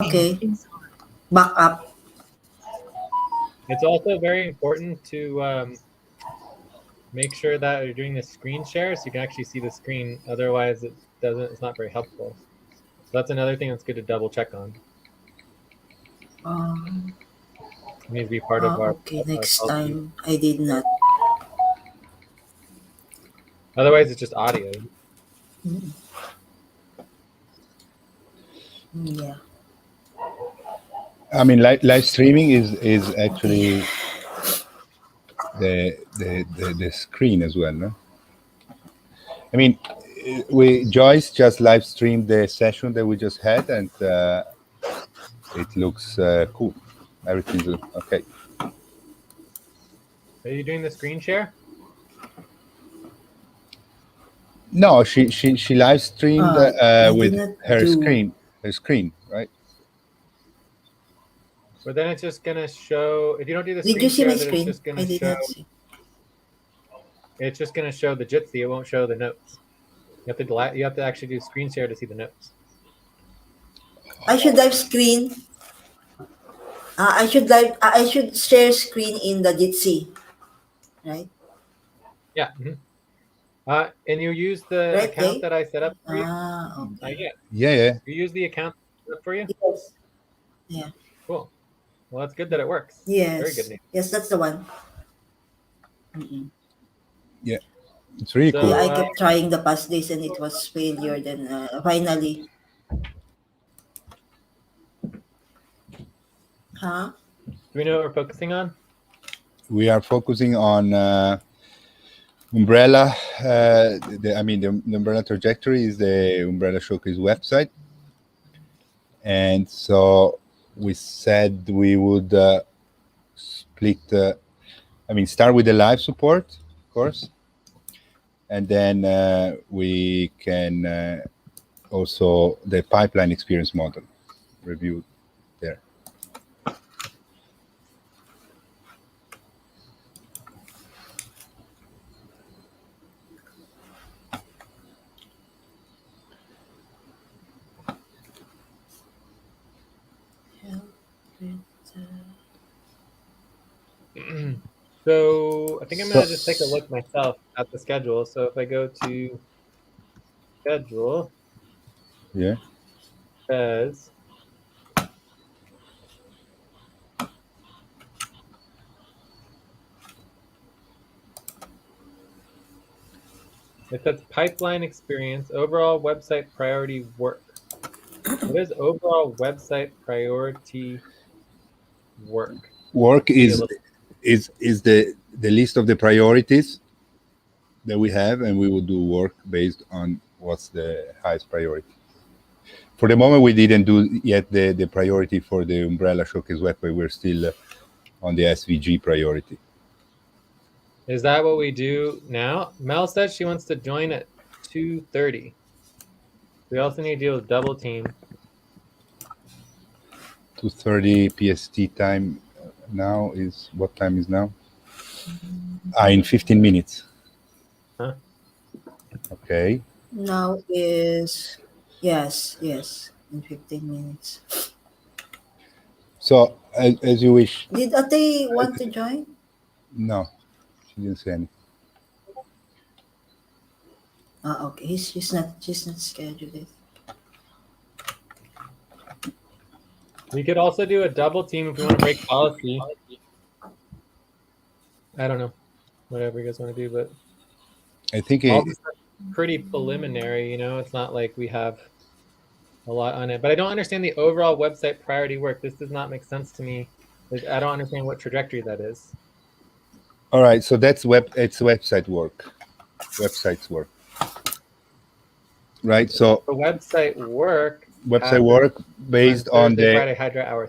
Okay. Back up. It's also very important to make sure that you're doing a screen share so you can actually see the screen. Otherwise, it's not very helpful. So that's another thing that's good to double check on. It needs to be part of our Okay, next policy. time I did not. Otherwise, it's just audio. Yeah. I mean, live streaming is actually the screen as well, no? I mean, Joyce just live streamed the session that we just had, and it looks cool. Everything's okay. Are you doing the screen share? No, she live streamed with her do. screen, right? But then it's just gonna show. If you don't do the Did screen you see share, my then it's screen? just I gonna did show. not see. It's just gonna show the Jitsi. It won't show the notes. You have to actually do screen share to see the notes. I should live screen. I should share screen in the Jitsi, right? Yeah. And you use the Right, account Dave? that I set up for you. Okay. Yeah. You use the account set up for you. Yes. Yeah. Cool. Well, that's good that it works. Yes. Very good news. Yes, that's the one. Yeah, it's really cool. Yeah, I kept trying the past days and it was failure. Then finally. Huh? Do we know what we're focusing on? We are focusing on Umbrella. The Umbrella Trajectory is the Umbrella Showcase website. And so we said we would split, start with the live support, of course. And then we can also the pipeline experience model review there. So I think I'm gonna just take a look myself at the schedule. So if I go to schedule, yeah, says it says pipeline experience, overall website priority work. What is overall website priority work? Work is the list of the priorities that we have, and we will do work based on what's the highest priority. For the moment, we didn't do yet the priority for the Umbrella Showcase website. We're still on the SVG priority. Is that what we do now? Mel says she wants to join at 2:30. We also need to deal with double team. 2:30 PST time now is what time is now? In 15 minutes. Huh? Okay. Now is yes, in 15 minutes. So as you wish. Did Ate want to join? No, she didn't say anything. Okay. She's not scheduled. We could also do a double team if we want to break policy. I don't know. Whatever you guys want to do, but I think it's pretty preliminary, it's not like we have a lot on it. But I don't understand the overall website priority work. This does not make sense to me. I don't understand what trajectory that is. All right, so it's website work. Websites work. Right, so the website work based on the Friday Hydra Hour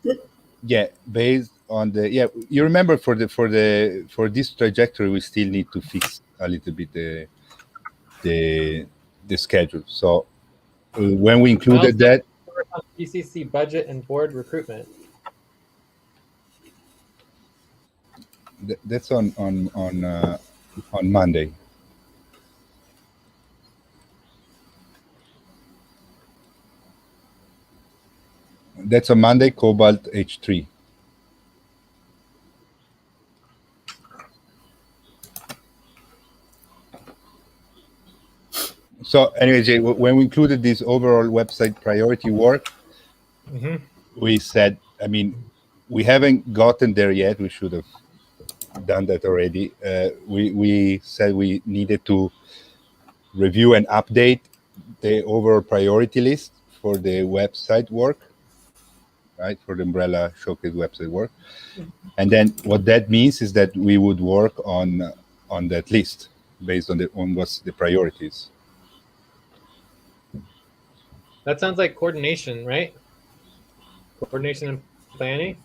3. Yeah, based on you remember for this trajectory we still need to fix a little bit the schedule. So when we included that PCC budget and board recruitment. That's on Monday. That's on Monday, Cobalt H3. So anyway, Jay, when we included this overall website priority work, we said, I mean, we haven't gotten there yet. We should have done that already. We said we needed to review and update the overall priority list for the website work, right? For the Umbrella Showcase website work. And then what that means is that we would work on that list based on what's the priorities. That sounds like coordination, right? Coordination and planning.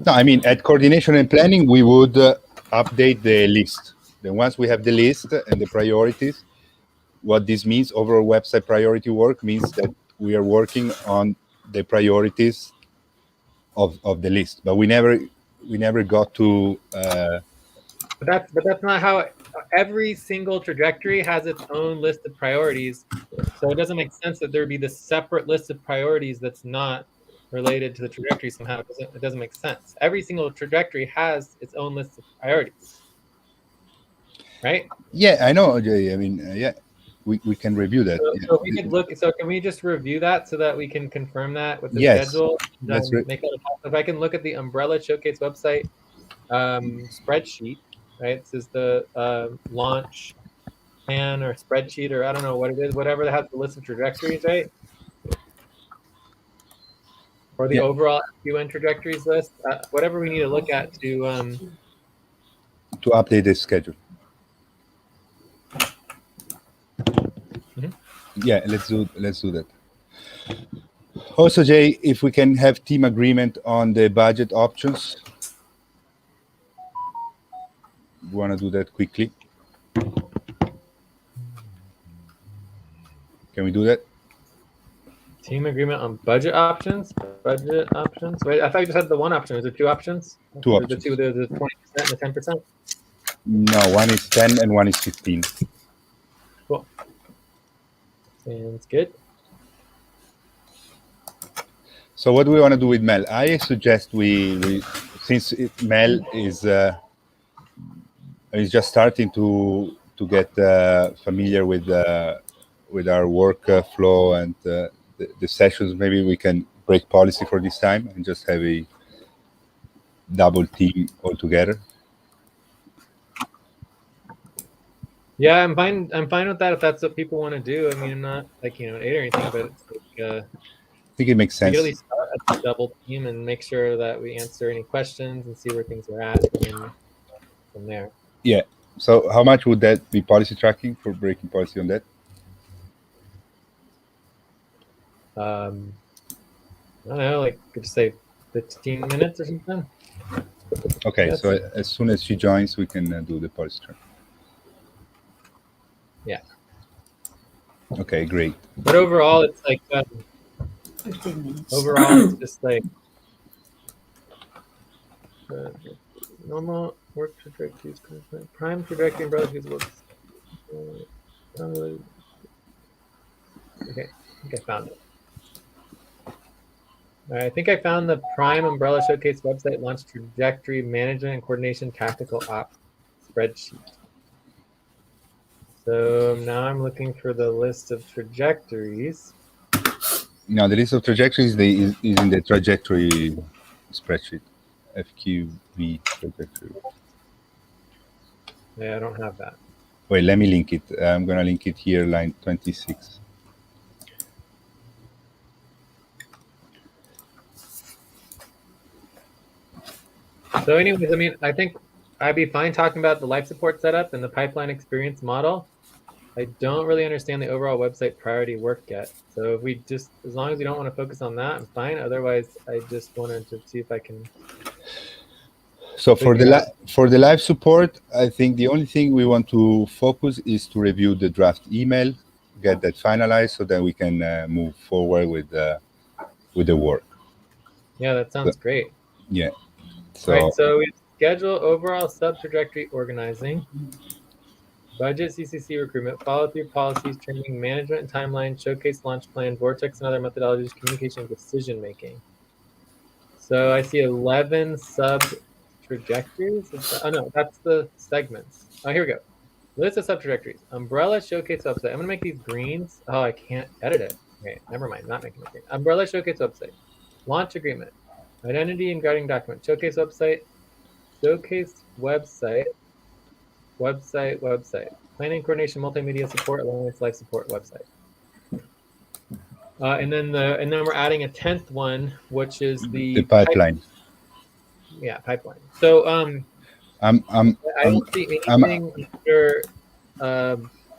No, I mean, at coordination and planning, we would update the list. Then once we have the list and the priorities, what this means, overall website priority work, means that we are working on the priorities of the list. But we never got to. But that's not how every single trajectory has its own list of priorities. So it doesn't make sense that there would be this separate list of priorities that's not related to the trajectory somehow. It doesn't make sense. Every single trajectory has its own list of priorities, right? Yeah, I know, Jay. I mean, yeah, we can review that. So we could look. So can we just review that so that we can confirm that with the Yes, schedule? that's Make that if I can look at the Umbrella Showcase website spreadsheet, right? This is the launch plan or spreadsheet, or I don't know what it is, whatever that has the list of trajectories, right? Or the overall UN trajectories list, whatever we need to look at to update the schedule. Yeah, let's do that. Also, Jay, if we can have team agreement on the budget options. We want to do that quickly. Can we do that? Team agreement on budget options. Budget options. Wait, I thought you just had the one option. Is it two options? Two options. The 20% and the 10%. No, one is 10 and one is 15. Cool. Sounds good. So what do we want to do with Mel? I suggest we since Mel is just starting to get familiar with our work flow and the sessions, maybe we can break policy for this time and just have a double team all together. Yeah, I'm fine with that if that's what people want to do. I mean, I'm not like, an 8 or anything, but it's like, I think it makes sense. We can at least start at the double team and make sure that we answer any questions and see where things are at, and then from there. Yeah. So how much would that be policy tracking for breaking policy on that? I don't know, like could you say 15 minutes or something? Okay, so as soon as she joins, we can do the policy track. Yeah. Okay, great. But overall, it's like 15 minutes. overall, it's just like normal work trajectories, prime trajectory, umbrella looks. Okay, I think I found it. All right, I think I found the Prime Umbrella Showcase website launch trajectory management and coordination tactical ops spreadsheet. So now I'm looking for the list of trajectories. No, the list of trajectories is in the trajectory spreadsheet, FQV trajectory. Yeah, I don't have that. Wait, let me link it. I'm going to link it here, line 26. So anyways, I mean, I think I'd be fine talking about the life support setup and the pipeline experience model. I don't really understand the overall website priority work yet. So if we just, as long as you don't want to focus on that, I'm fine. Otherwise, I just wanted to see if I can. So for the live support, I think the only thing we want to focus is to review the draft email, get that finalized, so that we can move forward with the work. Yeah, that sounds great. Yeah. So, all right, so we schedule overall sub trajectory organizing. budget, CCC, recruitment, follow-through, policies, training, management, and timeline, showcase, launch plan, vortex, and other methodologies, communication, decision-making. So I see 11 sub-trajectories. Oh, no, that's the segments. Oh, here we go. List of sub-trajectories. Umbrella showcase website. I'm going to make these greens. Oh, I can't edit it. Okay, never mind. Not making it green. Umbrella showcase website. Launch agreement. Identity and guarding document. Showcase website. Showcase website. Website. Planning, coordination, multimedia support, alliance, life support website. And then we're adding a 10th one, which is the pipeline. Pipeline. So I don't see I'm anything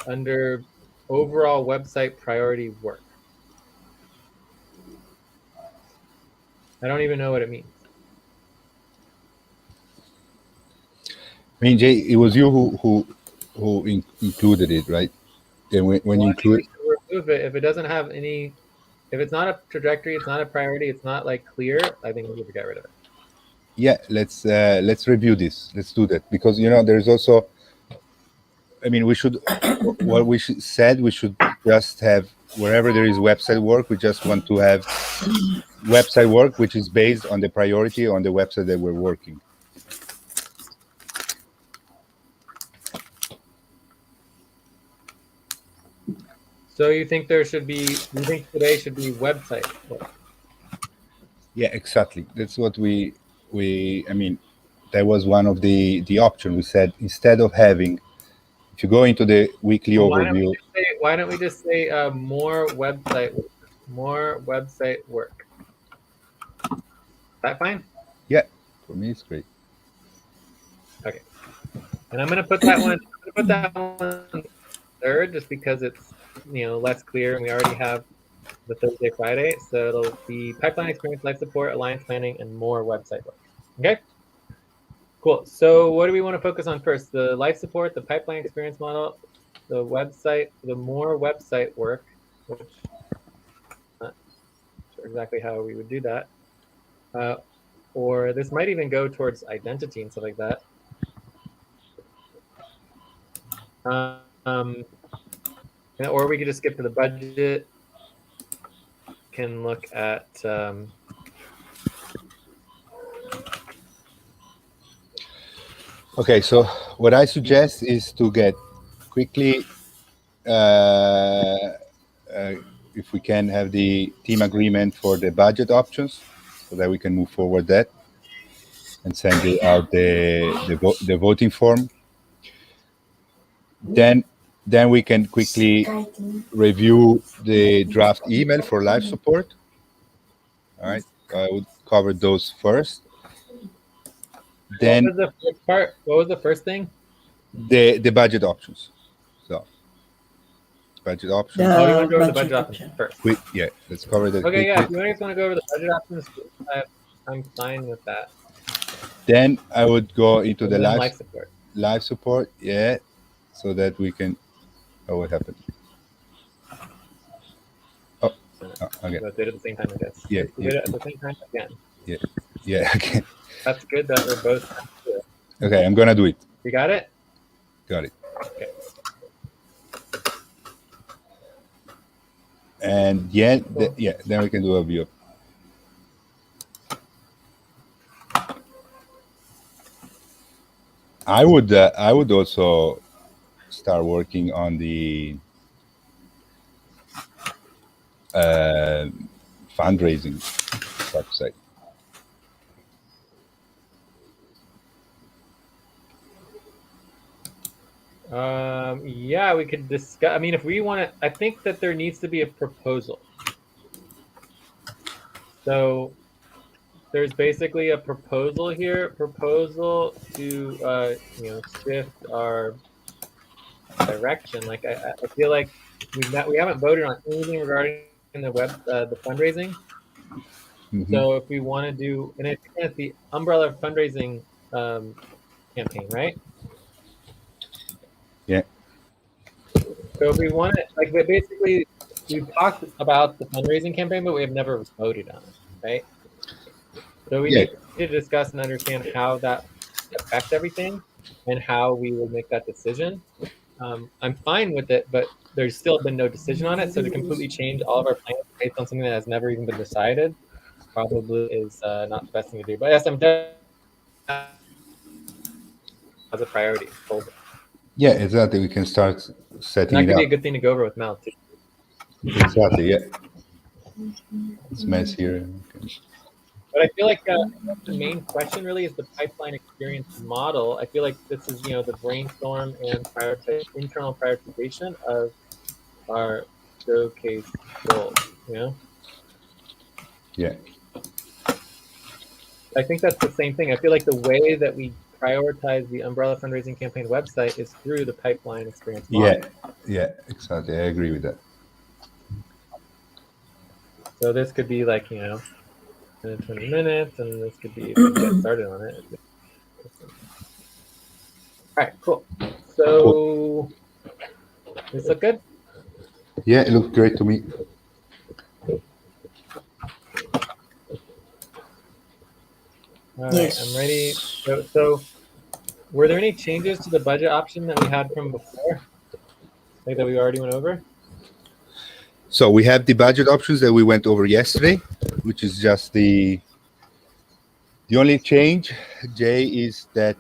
under overall website priority work. I don't even know what it means. I mean, Jay, it was you who included it, right? And when you include, remove it if it doesn't have any. If it's not a trajectory, it's not a priority, it's not like clear, I think we need to get rid of it. Yeah, let's review this. Let's do that, because there's also. I mean, we should. What we said, we should just have wherever there is website work. We just want to have website work which is based on the priority on the website that we're working. So you think today should be website work? Yeah, exactly. That's what we. I mean, that was one of the option. We said, instead of having, if you go into the weekly overview. Why don't we just say more website work? Is that fine? Yeah, for me it's great. Okay, and I'm gonna put that one third, just because it's less clear, and we already have the Thursday, Friday, so it'll be pipeline experience, life support, alliance planning, and more website work. Okay, cool. So what do we want to focus on first? The life support, the pipeline experience model, the website, the more website work, which I'm not sure exactly how we would do that. Or this might even go towards identity and stuff like that. Or we could just skip to the budget. Can look at Okay, so what I suggest is to get quickly, if we can have the team agreement for the budget options, so that we can move forward that and send it out the voting form. Then we can quickly review the draft email for live support. All right, I would cover those first. Then what was the first part? What was the first thing? The budget options. So budget options. You want to go over the budget options first? Yeah, let's cover that. Okay, yeah. If you want to go over the budget options, I'm fine with that. Then I would go into the live support. Live support, yeah, so that we can. Oh, what happened? Oh, okay. Let's do it at the same time, I guess. Yeah. Do it at the same time again. Yeah. Okay. That's good that we're both. Okay, I'm gonna do it. You got it? Got it. Okay. And then we can do a view. I would also start working on the fundraising website. Yeah, we could discuss. I mean, if we want to, I think that there needs to be a proposal. So there's basically a proposal here. Proposal to shift our direction. Like I feel like we haven't voted on anything regarding the fundraising. Mm-hmm. So if we want to do, and it's the umbrella fundraising campaign, right? Yeah. So if we want to, basically, we've talked about the fundraising campaign, but we have never voted on it, right? So we need to discuss and understand how that affects everything and how we will make that decision. I'm fine with it, but there's still been no decision on it. So to completely change all of our plans based on something that has never even been decided probably is not the best thing to do. But yes, I'm definitely as a priority folder. Yeah, exactly. We can start And setting that it could be a up. good thing to go over with Mel too. Exactly. Yeah. It's mess here. Okay. But I feel like the main question really is the pipeline experience model. I feel like this is, the brainstorm and internal prioritization of our showcase goals. Yeah. I think that's the same thing. I feel like the way that we prioritize the Umbrella Fundraising Campaign website is through the pipeline experience model. Yeah. Yeah. Exactly. I agree with that. So this could be like, 20 minutes, and this could be if we get started on it. All right, cool. So this look good? Yeah, it looked great to me. All right, Yes. I'm ready. So were there any changes to the budget option that we had from before? Like that we already went over? So we have the budget options that we went over yesterday, which is just the only change, Jay, is that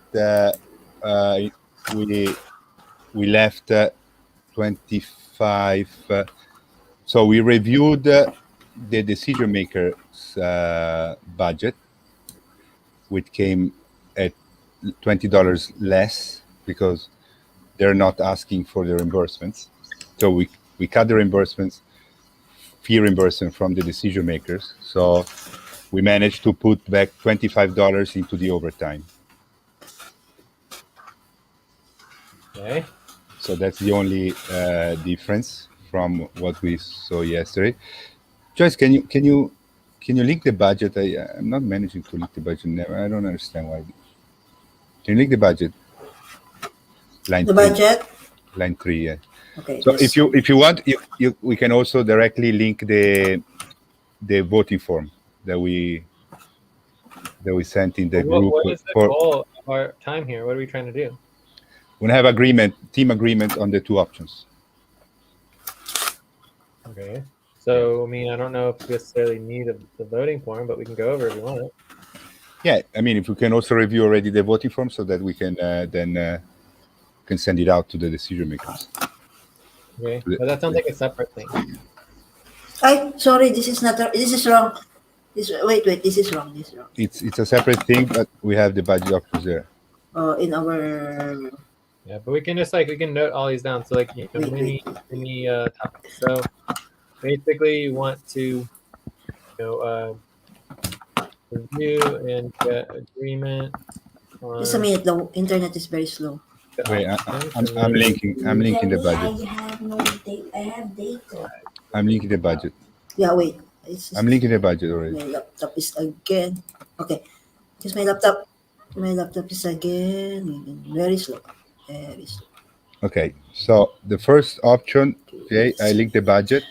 we left 25. So we reviewed the decision makers budget, which came at $20 less because they're not asking for the reimbursements. So we cut the reimbursements, fee reimbursement from the decision makers. So we managed to put back $25 into the overtime. Okay. So that's the only difference from what we saw yesterday. Joyce, can you link the budget? I'm not managing to link the budget. I don't understand why. Can you link the budget? Line The 3. budget? Line 3, yeah. Okay. So Yes. if you want, we can also directly link the voting form that we sent in the group. What is the goal of our time here? What are we trying to do? We have team agreement on the two options. Okay. So, I don't know if we necessarily need the voting form, but we can go over if you want it. Yeah, if we can also review already the voting form so that we can then can send it out to the decision makers. Okay, but that sounds like a separate thing. Sorry, this is not. This is wrong. Wait. This is wrong. This is wrong. It's a separate thing, but we have the budget options there. In our. Yeah, but we can just we can note all these down. So mini topics. So basically, you want to review and get agreement. Just a minute. The internet is very slow. Wait, I'm linking the budget. I have no data. I have data. I'm linking the budget. Yeah, wait. I'm linking the budget already. My laptop is again. Okay. Just my laptop. My laptop is again very slow. Very slow. Okay. So the first option, Jay, I linked the budget.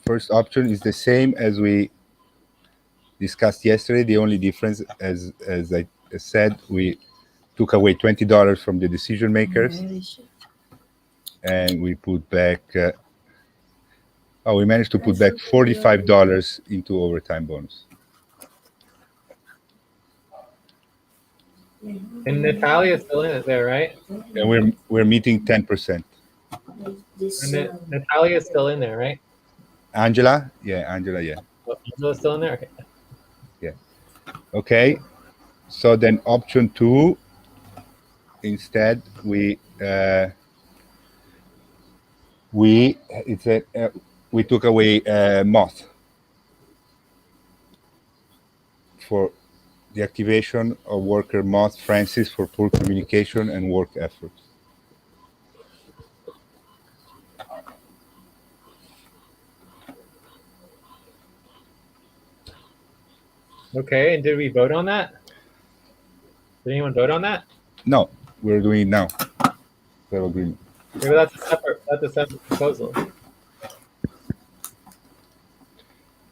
First option is the same as we discussed yesterday. The only difference, as I said, we took away $20 from the decision makers, and we put back. We managed to put back $45 into overtime bonus. And Natalia is still in it there, right? And we're meeting 10%. And Natalia is still in there, right? Angela? Yeah, Angela, yeah. Oh, Angela's still in there? Okay. Yeah. Okay. So then option 2, instead, we took away moth for the activation of worker Moth Francis for poor communication and work efforts. Okay, and did we vote on that? Did anyone vote on that? No, we're doing it now. We have agreement. Maybe that's a separate proposal.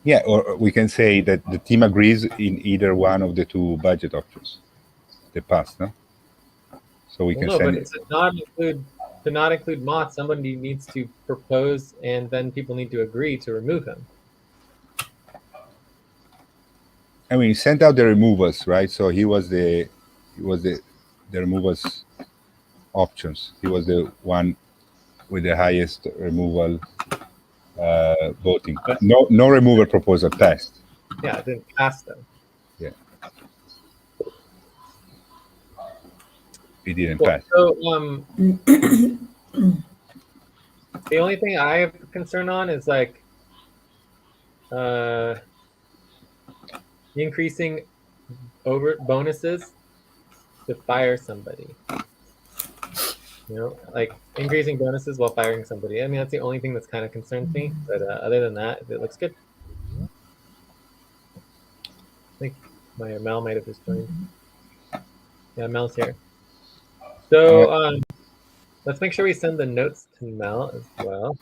Yeah, or we can say that the team agrees in either one of the two budget options. They pass, no? so we Well, can no, send but it. to not include Moth, somebody needs to propose, and then people need to agree to remove him. I mean, he sent out the removals, right? So he was the removals options. He was the one with the highest removal voting. But- No removal proposal passed. Yeah, it didn't pass though. Yeah, it didn't Cool. pass. So the only thing I have concern on is like increasing over bonuses to fire somebody. You know, like increasing bonuses while firing somebody. I mean, that's the only thing that's kind of concerns me. But other than that, it looks good. I think my Mel might have just joined. Yeah, Mel's here. So let's make sure we send the notes to Mel as well.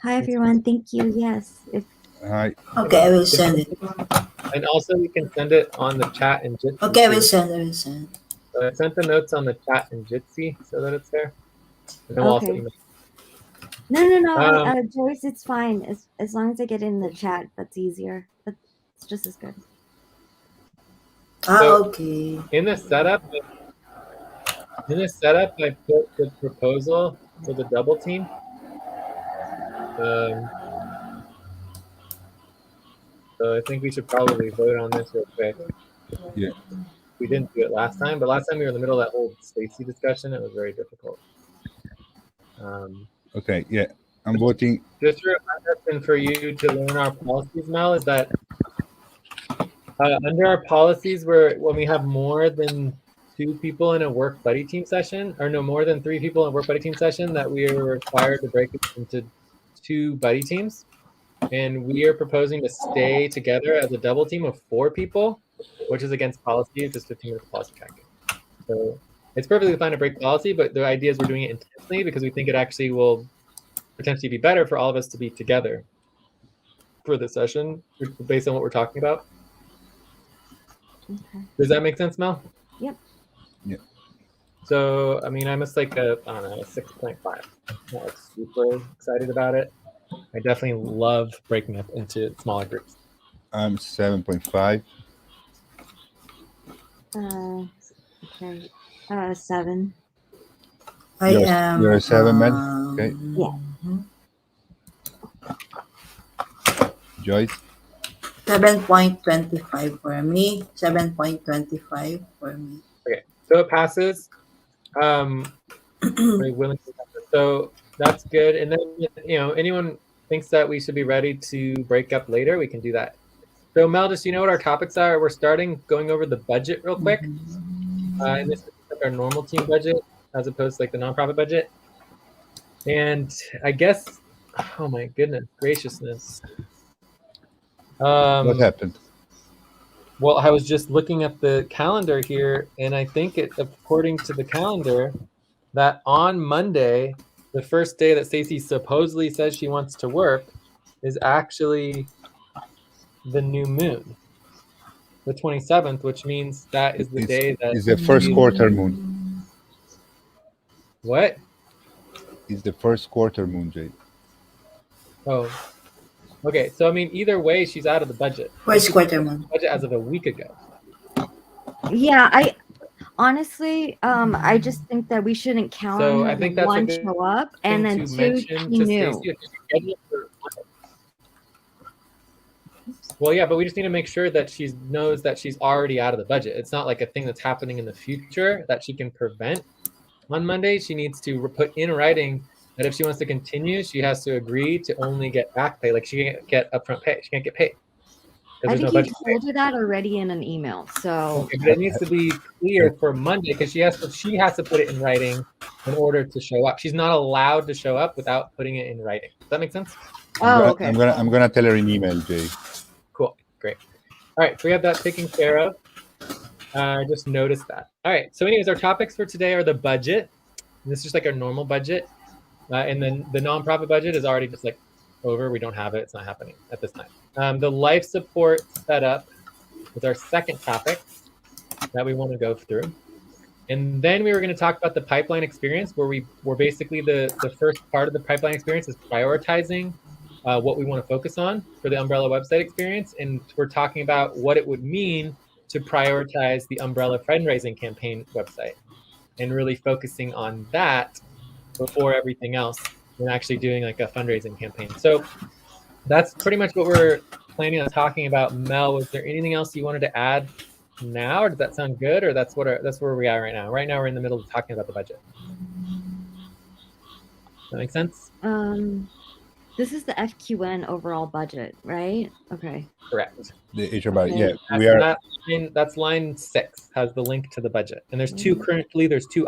Hi, everyone. Thank you. Yes. Hi. Okay, I will send it. And also we can send it on the chat in Jitsi. Okay, I will too. send. So I sent the notes on the chat in Jitsi so that it's there. And then we'll also Okay. email. No, Joyce, it's fine. As long as I get in the chat, that's easier. It's just as good. So- Okay. In the setup, I put the proposal for the double team. So I think we should probably vote on this real quick. Yeah. We didn't do it last time, but last time we were in the middle of that whole Stacy discussion. It was very difficult. Okay. Yeah, I'm voting. Just a reminder, and for you to learn our policies, Mel, is that under our policies, when we have more than 2 people in a work buddy team session, or no more than 3 people in a work buddy team session, that we are required to break it into 2 buddy teams. And we are proposing to stay together as a double team of 4 people, which is against policy. It's just 15 minutes policy tracking. So it's perfectly fine to break policy, but the idea is we're doing it intentionally because we think it actually will potentially be better for all of us to be together for the session based on what we're talking about. Okay. Does that make sense, Mel? Yep. Yeah. So, I mean, I'm just like a 6.5. Not like super excited about it. I definitely love breaking up into smaller groups. I'm 7.5. Okay. 7. I am. You're a 7, man. Okay. Yeah. Joyce. 7.25 for me. 7.25 for me. Okay, so it passes. Very willing to pass it. So that's good. And then, anyone thinks that we should be ready to break up later, we can do that. So Mel, just you know what our topics are? We're starting going over the budget real quick. And this is like our normal team budget as opposed to like the nonprofit budget. And I guess, oh my goodness graciousness. What happened? Well, I was just looking at the calendar here, and I think according to the calendar, that on Monday, the first day that Stacy supposedly says she wants to work, is actually the new moon, the 27th, which means that is the day that It's the first quarter moon. What? It's the first quarter moon, Jay. Oh, okay. So I mean, either way, she's out of the budget. First quarter moon. Budget as of a week ago. Yeah, I honestly, I just think that we shouldn't count So on I her think to, that's a one, good show up, and then to 2, mention she to knew. Stacy if she's scheduled for Monday. Well, yeah, but we just need to make sure that she knows that she's already out of the budget. It's not like a thing that's happening in the future that she can prevent. On Monday, she needs to put in writing that if she wants to continue, she has to agree to only get back pay. Like she can't get upfront pay. She can't get paid. I There's think no you budget to told her that already in an email. So pay. Okay, but it needs to be clear for Monday because she has to put it in writing in order to show up. She's not allowed to show up without putting it in writing. Does that make sense? okay. I'm gonna tell her in email, Jay. Cool. Great. All right. So we have that taken care of. I just noticed that. All right. So anyways, our topics for today are the budget. This is just like our normal budget. And then the nonprofit budget is already just like over. We don't have it. It's not happening at this time. The life support setup is our second topic that we want to go through. And then we were going to talk about the pipeline experience, where we're basically the first part of the pipeline experience is prioritizing what we want to focus on for the Umbrella website experience. And we're talking about what it would mean to prioritize the Umbrella fundraising campaign website and really focusing on that before everything else and actually doing like a fundraising campaign. So that's pretty much what we're planning on talking about. Mel, was there anything else you wanted to add now, or does that sound good, or that's where we are right now? Right now we're in the middle of talking about the budget. Does that make sense? This is the FQN overall budget, right? Okay. Correct. The HR budget. Okay. Yeah, we are. That's line 6 has the link to the budget, and there's two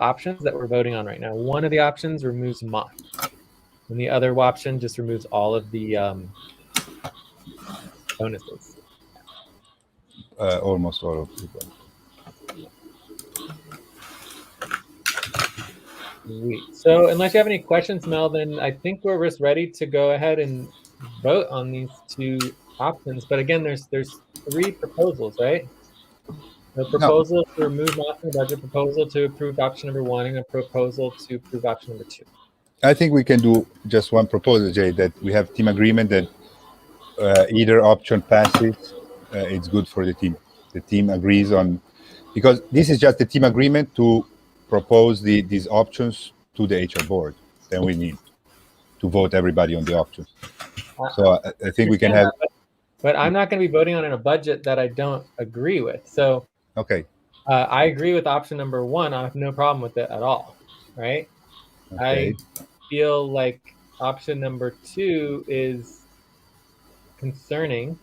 options that we're voting on right now. One of the options removes moth, and the other option just removes all of the bonuses. Almost all of people. Sweet. So unless you have any questions, Mel, then I think we're just ready to go ahead and vote on these two options. But again, there's 3 proposals, right? The proposal to remove moth from the budget, proposal to approve option number 1, and a proposal to approve option number 2. I think we can do just one proposal, Jay, that we have team agreement that either option passes, it's good for the team. The team agrees on, because this is just a team agreement to propose these options to the HR board. Then we need to vote everybody on the options. So I think we can have. But I'm not going to be voting on a budget that I don't agree with. So okay. I agree with option number 1. I have no problem with it at all, right? Okay. I feel like option number 2 is concerning,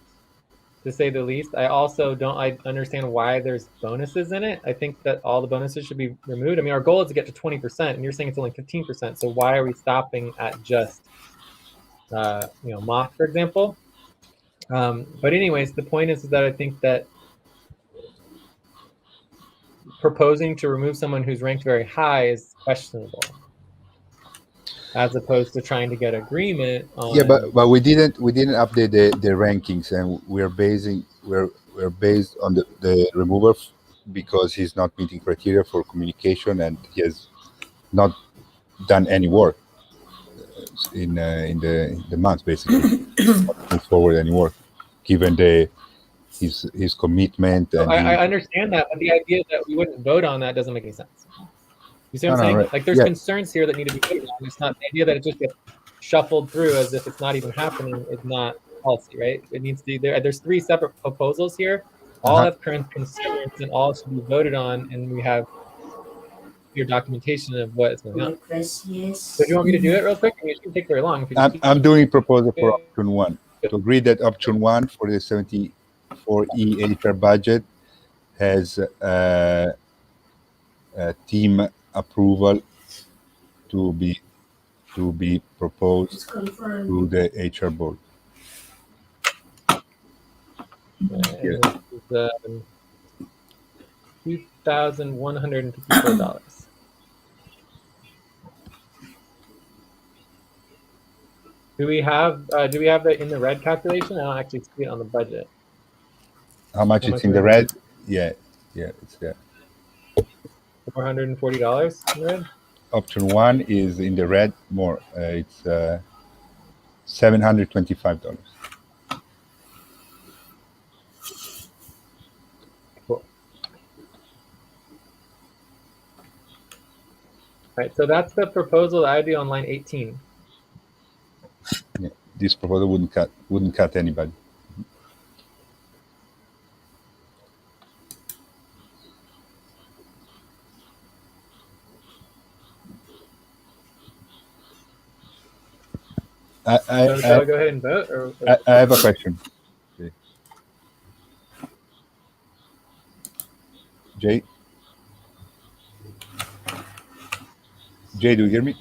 to say the least. I also don't understand why there's bonuses in it. I think that all the bonuses should be removed. I mean, our goal is to get to 20%, and you're saying it's only 15%. So why are we stopping at just, moth, for example? But anyways, the point is that I think that proposing to remove someone who's ranked very high is questionable, as opposed to trying to get agreement on. Yeah, but we didn't update the rankings, and we're based on the remover because he's not meeting criteria for communication, and he has not done any work in the month, basically. Not move forward any work, given his commitment. And I understand that, but the idea that we wouldn't vote on that doesn't make any sense. You see what I'm saying? Right. Like, there's concerns here that need to be voted on. It's not the idea that it just gets shuffled through as if it's not even happening is not policy, right? It needs to be there. There's 3 separate proposals here. All have current concerns, and all should be voted on, and we have your documentation of what is going on. So do you want me to do it real quick? I mean, it shouldn't take very long. I'm doing proposal for option 1 to agree that option 1 for the 74E HR budget has team approval to be proposed to the HR board. $2,154. Do we have that in the red calculation? I don't actually see it on the budget. How much it's in the red? Yeah, it's there. $440 in the red. Option 1 is in the red more. It's $725. Cool. All right, so that's the proposal that I do on line 18. Yeah, this proposal wouldn't cut anybody. So go ahead and vote? Or I have a question. Jay? Jay, do you hear me?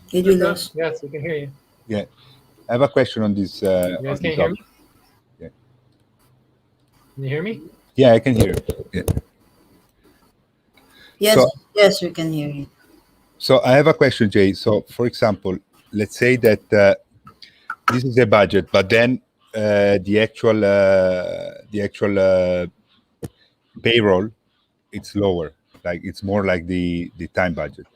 Did we lose? Yes, we can hear you. Yeah. I have a question on this. You guys can't hear me? Yeah. Can you hear me? Yeah, I can hear you. Yeah. Yes, we can hear you. So I have a question, Jay. So, for example, let's say that this is the budget, but then the actual payroll it's lower. Like it's more like the time budget,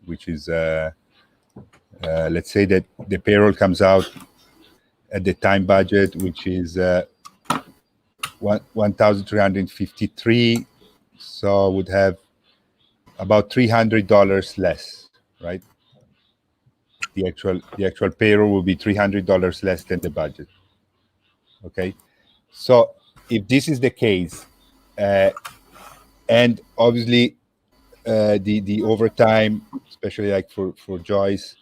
which is let's say that the payroll comes out at the time budget, which is 1,353. So would have about $300 less, right? The actual payroll will be $300 less than the budget. Okay, so if this is the case, and obviously the overtime, especially like for Joyce,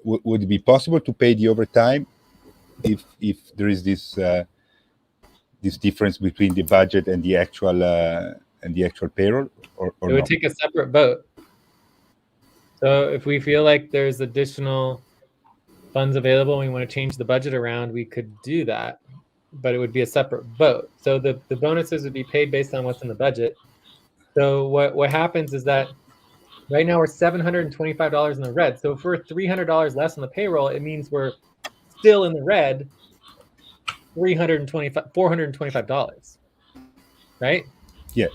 would it be possible to pay the overtime if there is this difference between the budget and the actual payroll, or it would take a separate vote. So if we feel like there's additional funds available and we want to change the budget around, we could do that, but it would be a separate vote. So the bonuses would be paid based on what's in the budget. So what happens is that right now we're $725 in the red. So if we're $300 less on the payroll, it means we're still in the red $425, right? Yeah.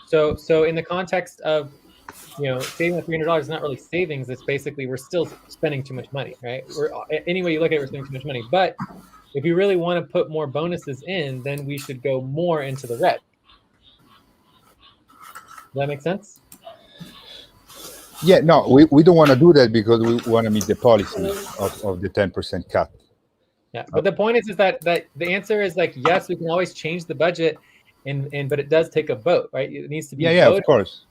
So in the context of, saving the $300 is not really savings. It's basically we're still spending too much money, right? Any way you look at it, we're spending too much money. But if you really want to put more bonuses in, then we should go more into the red. Does that make sense? Yeah, no, we don't want to do that because we want to meet the policy of the 10% cut. Yeah, but the point is that the answer is like, yes, we can always change the budget, but it does take a vote, right? It needs to be voted. Of course.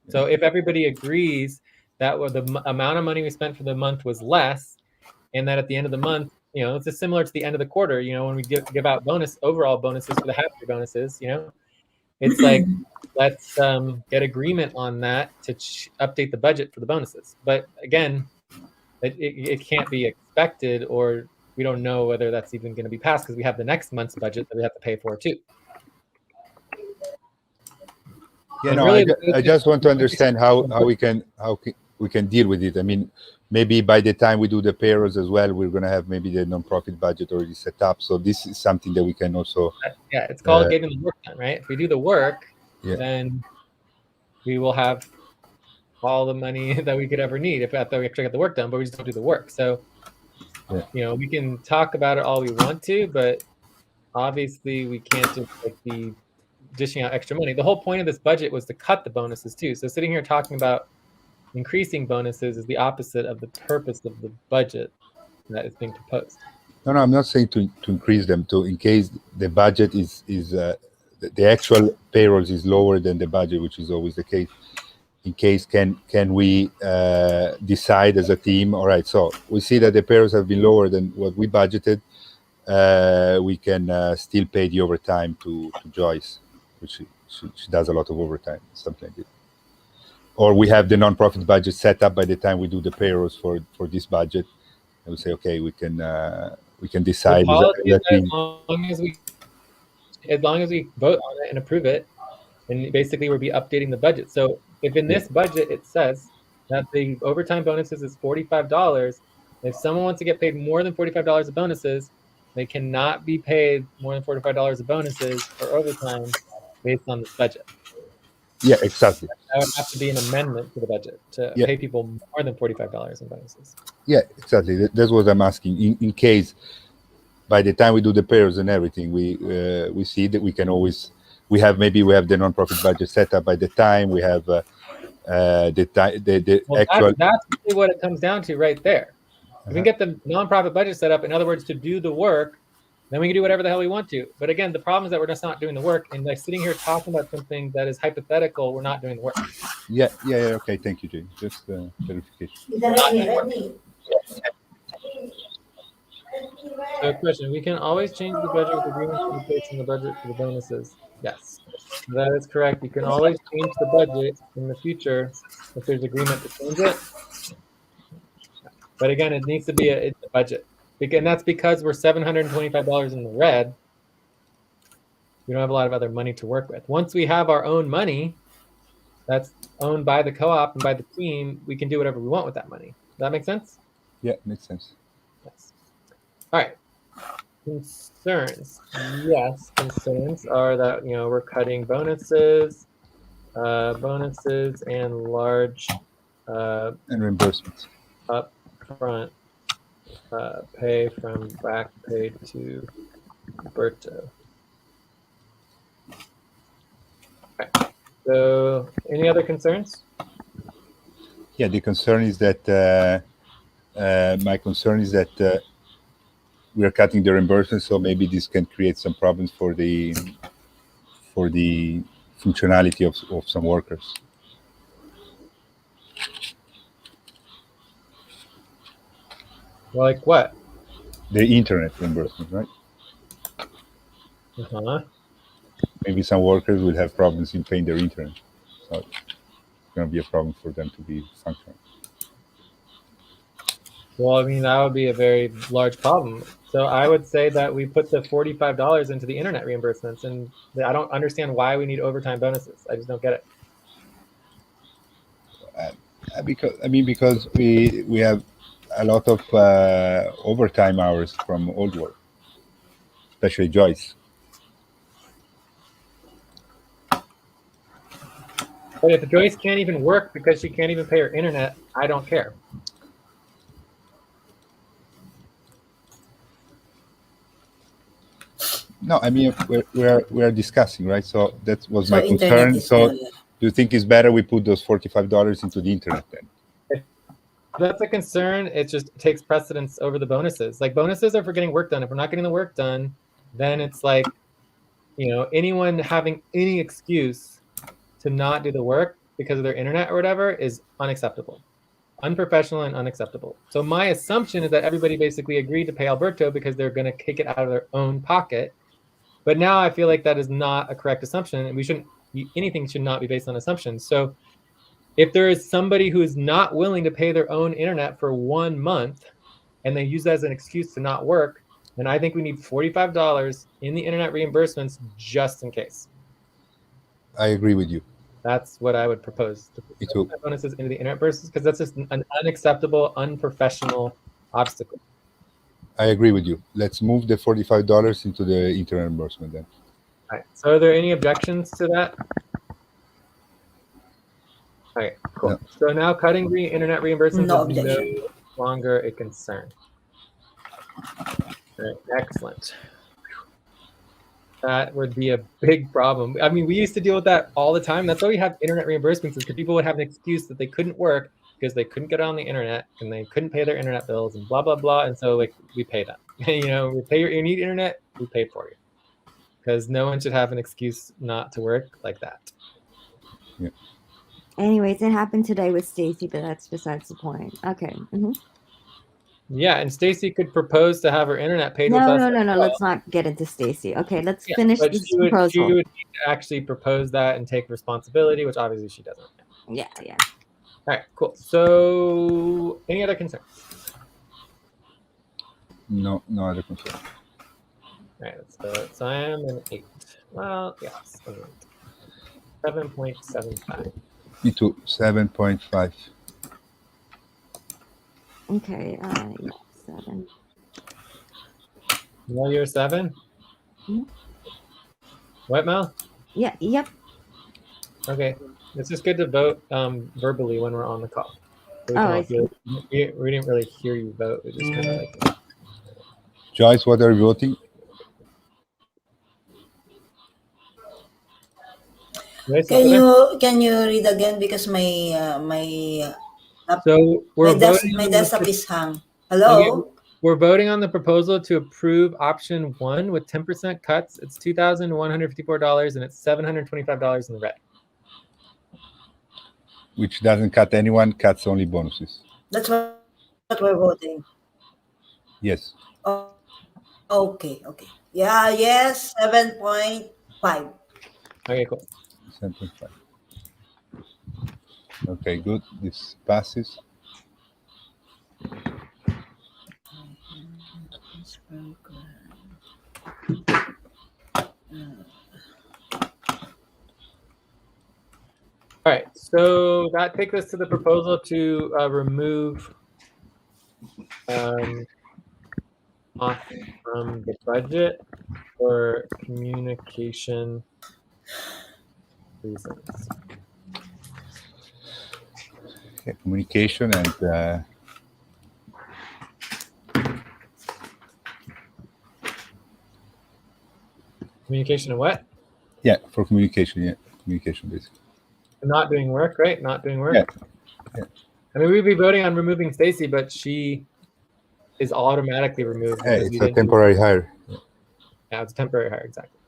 So if everybody agrees that the amount of money we spent for the month was less, and that at the end of the month, it's just similar to the end of the quarter, when we give out overall bonuses for the half year bonuses, it's like, let's get agreement on that to update the budget for the bonuses. But again, it can't be expected, or we don't know whether that's even going to be passed because we have the next month's budget that we have to pay for too. Yeah, no, really, I just want to understand how we can deal with it. I mean, maybe by the time we do the payrolls as well, we're going to have maybe the nonprofit budget already set up. So this is something that we can also. Yeah, it's called getting the work done, right? If we do the work, then we will have all the money that we could ever need if after we actually get the work done, but we just don't do the work. So, we can talk about it all we want to, but obviously we can't just be dishing out extra money. The whole point of this budget was to cut the bonuses too. So sitting here talking about increasing bonuses is the opposite of the purpose of the budget that is being proposed. No, I'm not saying to increase them. In case the budget is the actual payrolls is lower than the budget, which is always the case. In case can we decide as a team? All right, so we see that the payrolls have been lower than what we budgeted. We can still pay the overtime to Joyce, which she does a lot of overtime, something like that. Or we have the nonprofit budget set up by the time we do the payrolls for this budget, and we say, okay, we can decide. As long as we vote on it and approve it, and basically we'll be updating the budget. So if in this budget it says that the overtime bonuses is $45, if someone wants to get paid more than $45 of bonuses, they cannot be paid more than $45 of bonuses for overtime based on this budget. Yeah, exactly. That would have to be an amendment to the budget to pay people more than $45 in bonuses. Yeah, exactly. That's what I'm asking. In case by the time we do the payrolls and everything, we see that we can always we have the nonprofit budget set up by the time we have the actual. That's really what it comes down to right there. If we can get the nonprofit budget set up, in other words, to do the work, then we can do whatever the hell we want to. But again, the problem is that we're just not doing the work, and like sitting here talking about something that is hypothetical, we're not doing the work. Yeah. Okay, thank you, Jay. Just clarification. So, question: we can always change the budget with agreement to be placed in the budget for the bonuses. Yes, that is correct. You can always change the budget in the future if there's agreement to change it. But again, it needs to be a budget. And that's because we're $725 in the red. We don't have a lot of other money to work with. Once we have our own money that's owned by the co-op and by the team, we can do whatever we want with that money. Does that make sense? Yeah, makes sense. Yes. All right. Concerns. Yes, concerns are that we're cutting bonuses and large And reimbursements. upfront pay from back pay to Alberto. Okay. So, any other concerns? Yeah, the concern is that my concern is that we are cutting the reimbursement, so maybe this can create some problems for the functionality of some workers. Like what? The internet reimbursement, right? Uh-huh. Maybe some workers will have problems in paying their internet, so it's going to be a problem for them to be functional. Well, I mean, that would be a very large problem. So I would say that we put the $45 into the internet reimbursements, and I don't understand why we need overtime bonuses. I just don't get it. Because we have a lot of overtime hours from old work, especially Joyce. But if Joyce can't even work because she can't even pay her internet, I don't care. No, I mean we are discussing, right? So that was my internet concern. is So do you think it's better we put those $45 into the internet then? If that's a concern, it just takes precedence over the bonuses. Like, bonuses are for getting work done. If we're not getting the work done, then it's like, anyone having any excuse to not do the work because of their internet or whatever is unacceptable, unprofessional and unacceptable. So my assumption is that everybody basically agreed to pay Alberto because they're going to kick it out of their own pocket. But now I feel like that is not a correct assumption, and anything should not be based on assumptions. So if there is somebody who is not willing to pay their own internet for 1 month and they use that as an excuse to not work, then I think we need $45 in the internet reimbursements just in case. I agree with you. That's what I would propose. To put bonuses into the internet reimbursements, because that's just an unacceptable, unprofessional obstacle. I agree with you. Let's move the $45 into the internet reimbursement then. All right. So are there any objections to that? All right, cool. No. So now cutting the internet reimbursements is no longer a concern. All right, excellent. That would be a big problem. I mean, we used to deal with that all the time. That's why we have internet reimbursements, is because people would have an excuse that they couldn't work because they couldn't get on the internet and they couldn't pay their internet bills and blah, blah, blah. And so we pay them. We pay you need internet, we pay for you. Because no one should have an excuse not to work like that. Yeah. Anyways, it happened today with Stacy, but that's besides the point. Okay. Mm-hmm. Yeah, and Stacy could propose to have her internet paid with us. No. Let's not get into Stacy. Okay, let's finish this proposal. She would need to actually propose that and take responsibility, which obviously she doesn't. Yeah. All right, cool. So, any other concerns? No other concerns. All right, so I am an 8. Well, yes, 7.75. Me too, 7.5. Okay, 7. Mel, you're 7? Mm-hmm. What, Mel? Yeah, yep. Okay, it's just good to vote verbally when we're on the call. So we didn't really hear you vote. We just kind of like... Joyce, what are you voting? Can you read again, because my desktop is hung. Hello. Okay. We're voting on the proposal to approve option 1 with 10% cuts. It's $2,154 and it's $725 in the red. Which doesn't cut anyone, cuts only bonuses. That's what we're voting. Yes. Oh, okay. Yeah, yes, 7.5. Okay, cool. 7.5. Okay, good. This passes. All right, so that takes us to the proposal to remove off from the budget for communication reasons. Yeah, communication and Communication and what? yeah, for communication. Yeah, communication basically. Not doing work, right? Not doing work. Yeah. I mean, we'd be voting on removing Stacy, but she is automatically removed. Yeah, because it's we a didn't temporary hire. Yeah, it's a temporary hire, exactly.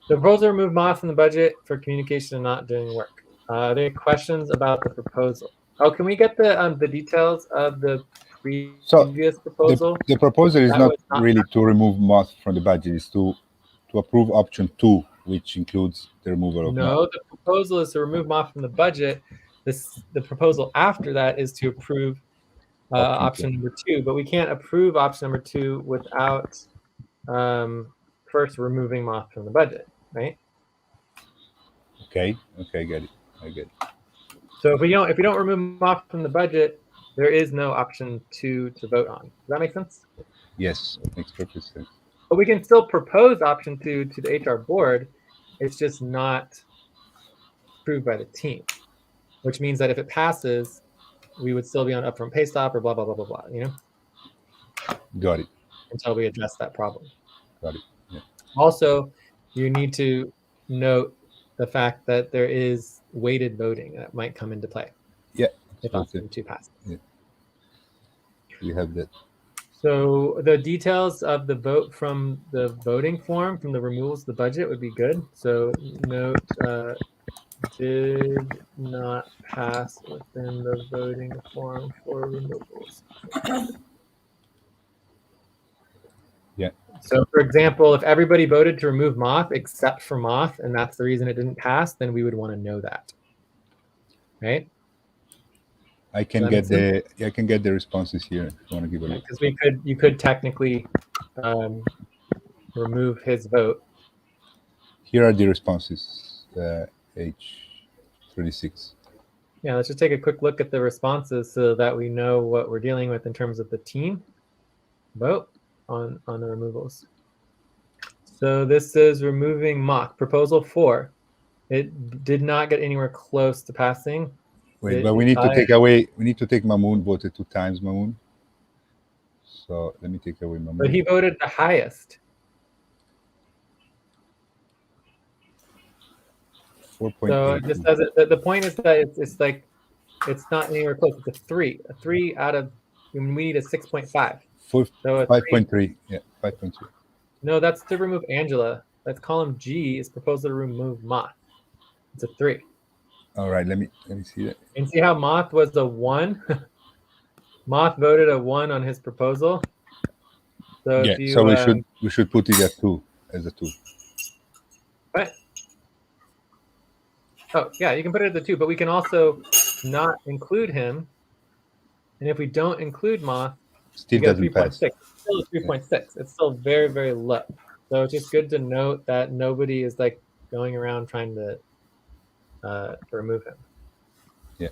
The proposal to remove Moth from the budget for communication and not doing work. Are there questions about the proposal? Oh, can we get the details of the previous proposal? The proposal is That not was not really to remove moth from the budget. It's to approve option 2, which includes the removal of moth. No, the proposal is to remove Moth from the budget. The proposal after that is to approve option number 2, but we can't approve option number 2 without first removing Moth from the budget, right? Okay, I get it. So if we don't remove Moth from the budget, there is no option 2 to vote on. Does that make sense? Yes, it makes perfect sense. But we can still propose option 2 to the HR board. It's just not approved by the team, which means that if it passes, we would still be on upfront pay stop or blah, blah, blah, blah, blah, you know? Got it. Until we address that problem. Got it. Yeah. Also, you need to note the fact that there is weighted voting that might come into play. Yeah. If option 2 passes. Yeah. We have that. So the details of the vote from the voting form, from the removals of the budget would be good. So note, did not pass within the voting form for removals. Yeah. So for example, if everybody voted to remove Moth except for Moth, and that's the reason it didn't pass, then we would want to know that. Right? I can get the responses here if you want to give a look. Because you could technically remove his vote. Here are the responses, H36. Yeah, let's just take a quick look at the responses so that we know what we're dealing with in terms of the team vote on the removals. So this is removing Moth. Proposal 4. It did not get anywhere close to passing. Wait, but we need to take away. We need to take Mamoon. Voted 2 times Mamoon. So let me take away Mamoon. But he voted the highest. 4.8. So it just doesn't. The point is that it's like it's not anywhere close. It's a 3. A 3 out of. We need a 6.5. So 5.3. Yeah, 5.3. No, that's to remove Angela. That's column G is proposal to remove Moth. It's a 3. All right, let me see that. And see how Moth was a 1? Moth voted a 1 on his proposal. So yeah, if you, so we should put it at 2 as a 2. What? Oh yeah, you can put it at the 2, but we can also not include him. And if we don't include Moth, still doesn't pass. It's still a 3.6. Yeah. It's still very, very low. So it's just good to note that nobody is like going around trying to remove him. Yeah.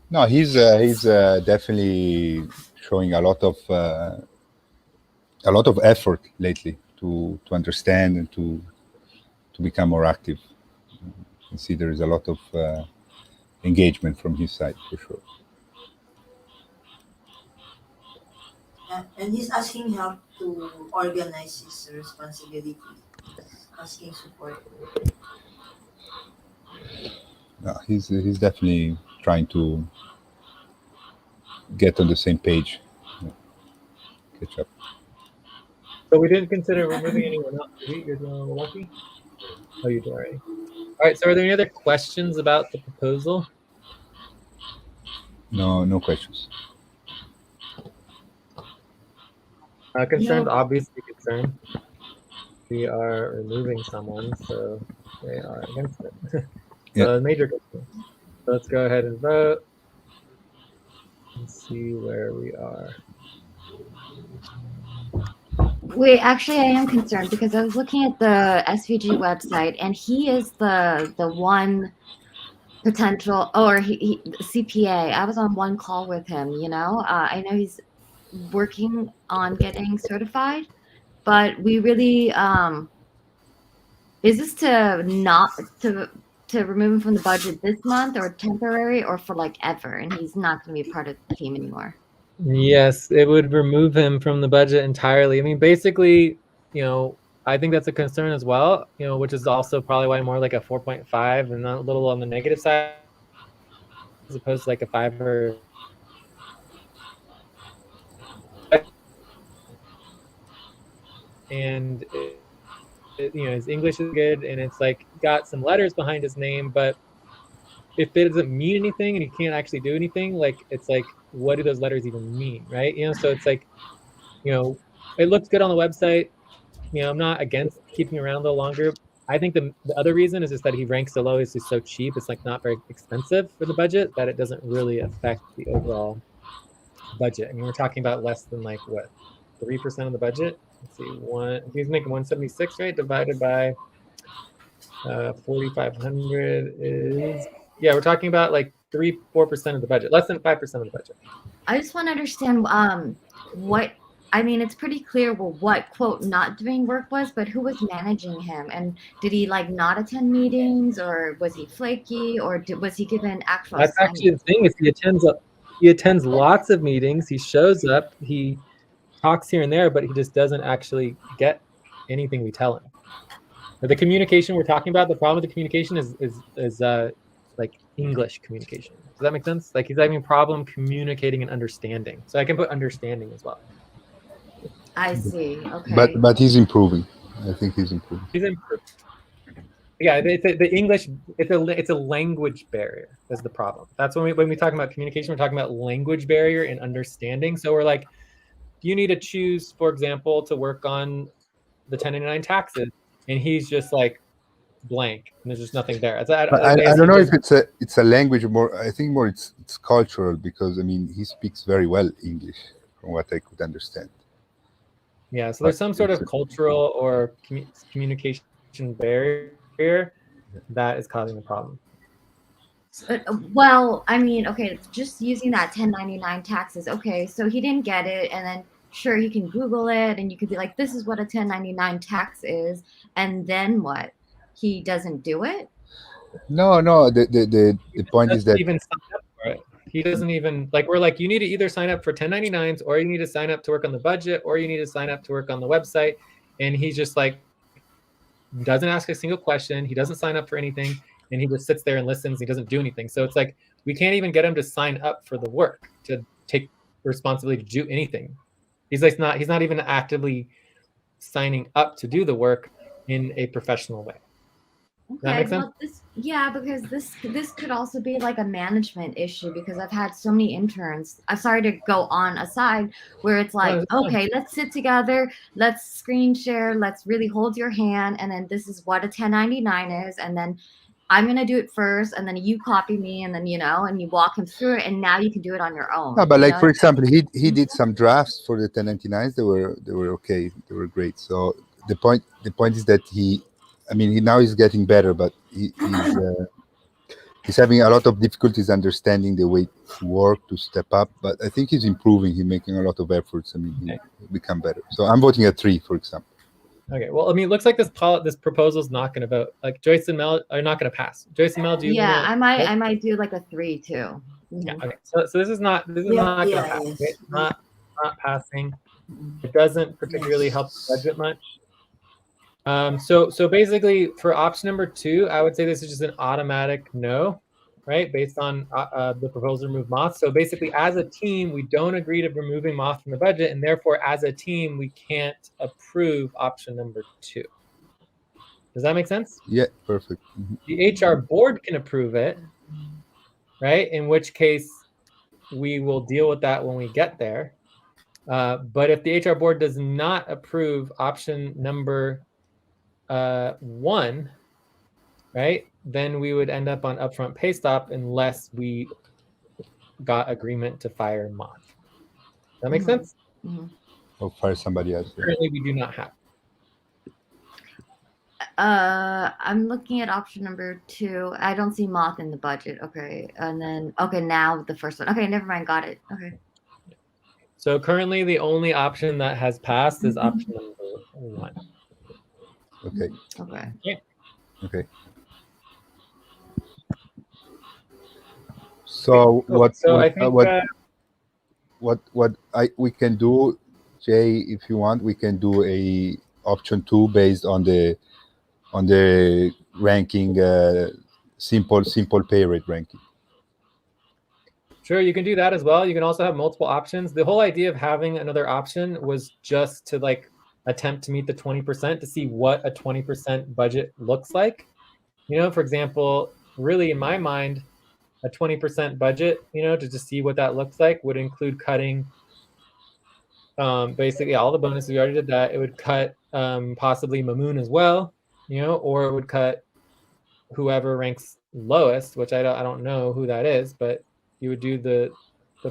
No, he's definitely showing a lot of effort lately to understand and to become more active. You can see there is a lot of engagement from his side for sure. And he's asking help to organize his responsibility, asking support. No, he's definitely trying to get on the same page. Yeah. Catch up. So we didn't consider removing anyone else. You're doing lucky? Oh, you did already. All right. So are there any other questions about the proposal? No questions. Concerns, obviously concerned. We are removing someone, so they are against it. So major concern. So let's go ahead and vote and see where we are. Wait, actually, I am concerned because I was looking at the SVG website, and he is the one potential, or he CPA. I was on one call with him. I know he's working on getting certified, but we really is this to not to remove him from the budget this month, or temporary, or for like ever, and he's not going to be part of the team anymore? Yes, it would remove him from the budget entirely. I mean, basically, I think that's a concern as well, which is also probably why more like a 4.5 and not a little on the negative side as opposed to like a 5 or and his English is good and it's like got some letters behind his name, but if it doesn't mean anything and he can't actually do anything, like it's like, what do those letters even mean, right? So it's like, it looks good on the website. I'm not against keeping around a little longer. I think the other reason is just that he ranks so low. He's so cheap. It's like not very expensive for the budget that it doesn't really affect the overall budget. I mean, we're talking about less than like what, 3% of the budget. Let's see, he's making 176, right? Divided by 4,500 is, yeah, we're talking about like 3-4% of the budget, less than 5% of the budget. I just want to understand what, I mean, it's pretty clear what quote not doing work was, but who was managing him, and did he like not attend meetings, or was he flaky, or was he given actual That's actually the thing, is he attends lots of meetings, he shows up, he talks here and there, but he just doesn't actually get anything we tell him. The communication we're talking about, the problem with the communication is like English communication. Does that make sense? Like he's having a problem communicating and understanding. So I can put understanding as well. I see. Okay. But he's improving. I think he's improving. He's improving. Yeah, the English, it's a language barrier is the problem. That's when we talk about communication, we're talking about language barrier and understanding. So we're like, you need to choose, for example, to work on the 1099 taxes, and he's just like blank, and there's just nothing there. I don't know if it's a language, more I think more it's cultural, because I mean he speaks very well English from what I could understand. Yeah, so there's some sort of cultural or communication barrier that is causing the problem. Well, I mean, okay, just using that 1099 taxes. Okay, so he didn't get it, and then sure, he can Google it, and you could be like, this is what a 1099 tax is, and then what? He doesn't do it? No, the point is that even sign up for it. He doesn't even, like, we're like, you need to either sign up for 1099s, or you need to sign up to work on the budget, or you need to sign up to work on the website. And he's just like, doesn't ask a single question. He doesn't sign up for anything. And he just sits there and listens. He doesn't do anything. So it's like, we can't even get him to sign up for the work, to take responsibility to do anything. He's not even actively signing up to do the work in a professional way. Okay, well, because this could also be like a management issue, because I've had so many interns. I'm sorry to go on aside, where it's like, okay, let's sit together, let's screen share, let's really hold your hand, and then this is what a 1099 is, and then I'm gonna do it first, and then you copy me, and then and you walk him through it, and now you can do it on your own. No, but like for example, he did some drafts for the 1099s. They were okay. They were great. So the point is that he now he's getting better, but he's having a lot of difficulties understanding the way to work, to step up. But I think he's improving. He's making a lot of efforts. He'll become better. So I'm voting a 3, for example. Okay. Well, it looks like this proposal is not going to vote. Like Joyce and Mel are not going to pass. Joyce and Mel, do you? Yeah, I might do like a 3 too. Mm-hmm. Yeah. Okay. So this is not going to pass. It's not passing. It doesn't particularly help the budget much. So basically, for option number 2, I would say this is just an automatic no, right? Based on the proposal to remove Moth. So basically, as a team, we don't agree to removing Moth from the budget, and therefore, as a team, we can't approve option number 2. Does that make sense? Yeah, perfect. Mm-hmm. The HR board can approve it, right? In which case, we will deal with that when we get there. But if the HR board does not approve option number 1, right, then we would end up on upfront pay stop unless we got agreement to fire Moth. Does that make sense? Mm-hmm. Or fire somebody else. Currently, we do not have. I'm looking at option number 2. I don't see Moth in the budget. Okay, and then now the first one. Okay, never mind. Got it. Okay. So currently the only option that has passed is option number 1. Okay. Okay. Okay. So So I think we can do, Jay, if you want, we can do a option 2 based on the ranking, simple pay rate ranking. Sure, you can do that as well. You can also have multiple options. The whole idea of having another option was just to like attempt to meet the 20% to see what a 20% budget looks like. You know, for example, really in my mind, a 20% budget, you know, to just see what that looks like would include cutting basically all the bonuses. We already did that. It would cut possibly Mamoon as well, you know, or it would cut whoever ranks lowest, which I don't know who that is, but you would do the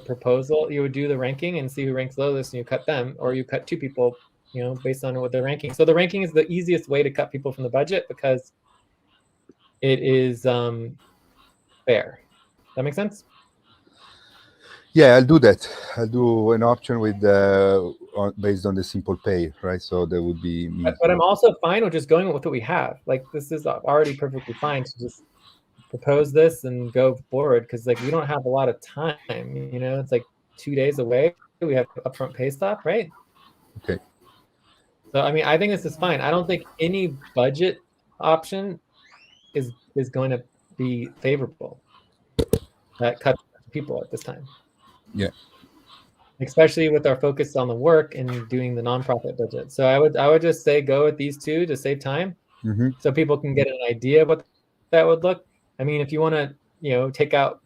proposal, you would do the ranking and see who ranks lowest and you cut them, or you cut 2 people, you know, based on what they're ranking. So the ranking is the easiest way to cut people from the budget because it is fair. That make sense? Yeah, I'll do that. I'll do an option with based on the simple pay, right? So that would be me. But I'm also fine with just going with what we have. Like this is already perfectly fine to just propose this and go forward because like we don't have a lot of time. You know, it's like 2 days away. We have upfront pay stop, right? Okay. So I mean, I think this is fine. I don't think any budget option is going to be favorable that cuts people at this time. Yeah. Especially with our focus on the work and doing the nonprofit budget. So I would just say go with these 2 to save time, so people can get an idea of what that would look. I mean, if you want to, you know, take out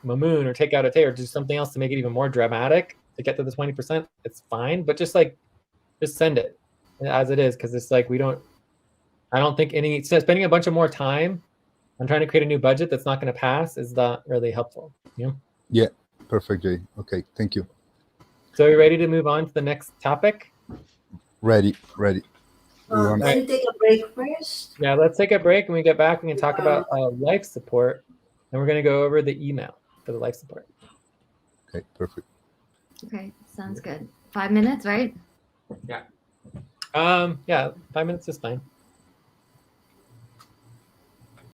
Mamoon or take out a Tay or do something else to make it even more dramatic to get to the 20%, it's fine. But just send it as it is because it's like I don't think spending a bunch of more time on trying to create a new budget that's not going to pass is not really helpful. You know? Yeah. Perfect, Jay. Okay. Thank you. So are you ready to move on to the next topic? Ready. Can we take a break first? Yeah, let's take a break. When we get back, we can talk about life support. And we're going to go over the email for the life support. Okay, perfect. Okay, sounds good. 5 minutes, right? Yeah. Yeah, 5 minutes is fine.